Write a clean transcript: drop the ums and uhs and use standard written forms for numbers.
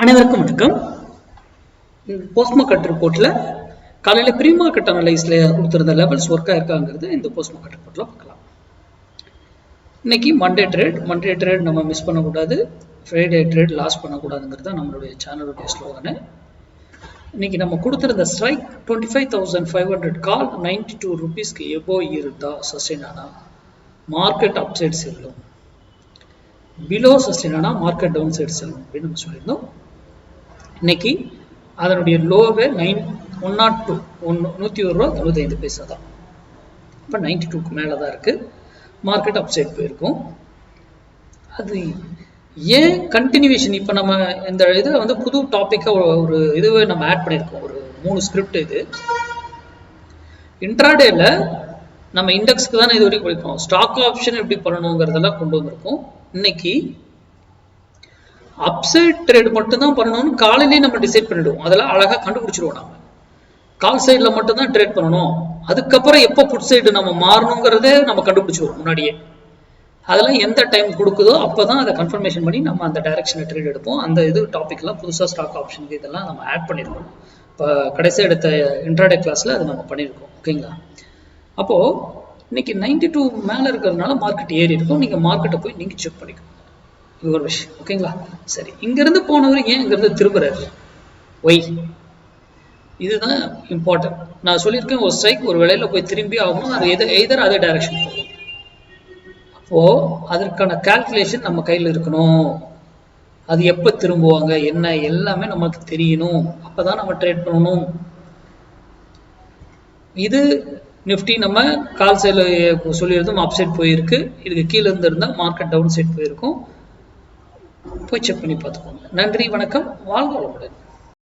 அனைவருக்கும் வணக்கம். Post market ரிப்போர்ட்ல காலையில ப்ரீ மார்க்கெட் அனலைஸ்ல கொடுத்திருந்த லெவல்ஸ் ஒர்க் ஆயிருக்காங்கிறது இந்த போஸ்ட் மார்க்கெட் ரிப்போர்ட்ல பார்க்கலாம். இன்னைக்கு மண்டே ட்ரேட் நம்ம மிஸ் பண்ணக்கூடாது, ஃப்ரைடே ட்ரேட் லாஸ் பண்ணக்கூடாதுங்கிறது தான் நம்மளுடைய சேனலுடைய ஸ்லோகனு. இன்னைக்கு நம்ம கொடுத்திருந்த ஸ்ட்ரைக் 25,500 கால் 92 ரூபீஸ்க்கு எபோ இருந்தா சஸ்டெயின் ஆனா மார்க்கெட் அப்சைட் செல்லும், பிலோ சஸ்டெயின் ஆனா மார்க்கெட் டவுன் சைட் செல்லும் அப்படின்னு நம்ம சொல்லியிருந்தோம். இன்னைக்கு அதனுடைய லோவே 102 101.95 தான். இப்போ 92க்கு மேலே தான் இருக்கு. மார்க்கெட் அப்சைட் போயிருக்கும். அது ஏன் கண்டினியூவேஷன்? இப்போ நம்ம இந்த இதை வந்து புது டாப்பிக்காக ஒரு இதுவே நம்ம ஆட் பண்ணியிருக்கோம். ஒரு 3 ஸ்கிரிப்ட். இது இன்ட்ராடேல நம்ம இண்டெக்ஸ்க்கு தானே இது வரைக்கும் படிப்போம். ஸ்டாக் ஆப்ஷன் எப்படி பண்ணணுங்கிறதெல்லாம் கொண்டு வந்திருக்கோம். இன்னைக்கு அப்சைட் ட்ரேட் மட்டும் தான் பண்ணணும்னு காலையிலேயே நம்ம டிசைட் பண்ணிடுவோம். அதெல்லாம் அழகா கண்டுபிடிச்சிருவோம். நம்ம கால் சைட்ல மட்டும் தான் ட்ரேட் பண்ணணும், அதுக்கப்புறம் எப்போ புட் சைடு நம்ம மாறணுங்கிறதே நம்ம கண்டுபிடிச்சிருவோம் முன்னாடியே. அதெல்லாம் எந்த டைம் கொடுக்குதோ அப்போதான் அதை கன்ஃபர்மேஷன் பண்ணி நம்ம அந்த டைரக்ஷனை ட்ரேட் எடுப்போம். அந்த இது டாபிக்லாம் புதுசாக ஸ்டாக் ஆப்ஷன் இதெல்லாம் நம்ம ஆட் பண்ணியிருக்கோம். இப்போ கடைசி எடுத்த இன்ட்ராடே கிளாஸ்ல அதை நம்ம பண்ணியிருக்கோம். ஓகேங்களா? அப்போ இன்னைக்கு 92 மேலே இருக்கிறதுனால மார்க்கெட் ஏறி இருக்கும். நீங்க மார்க்கெட்டை போய் நீங்க செக் பண்ணிக்கணும். இது ஒரு விஷயம். ஓகேங்களா? சரி, இங்கிருந்து போனவர் ஏன் இங்கிருந்து திரும்புறாரு? ஒய், இதுதான் இம்பார்ட்டன்ட். நான் சொல்லியிருக்கேன், ஒரு ஸ்ட்ரைக் ஒரு வேளையில போய் திரும்பி ஆகணும். அது எதர் அதே டைரக்ஷன் போகும். அப்போ அதற்கான கால்குலேஷன் நம்ம கையில் இருக்கணும். அது எப்போ திரும்புவாங்க என்ன எல்லாமே நமக்கு தெரியணும். அப்பதான் நம்ம ட்ரேட் பண்ணணும். இது நிஃப்டி நம்ம கால் சைட்ல சொல்லியிருந்தோம், அப் சைட் போயிருக்கு. இதுக்கு கீழே இருந்து இருந்தால் மார்க்கெட் டவுன் சைட் போயிருக்கும். போய் செக் பண்ணி பார்த்துக்கோங்க. நன்றி, வணக்கம், வாழ்க வளமுடன்.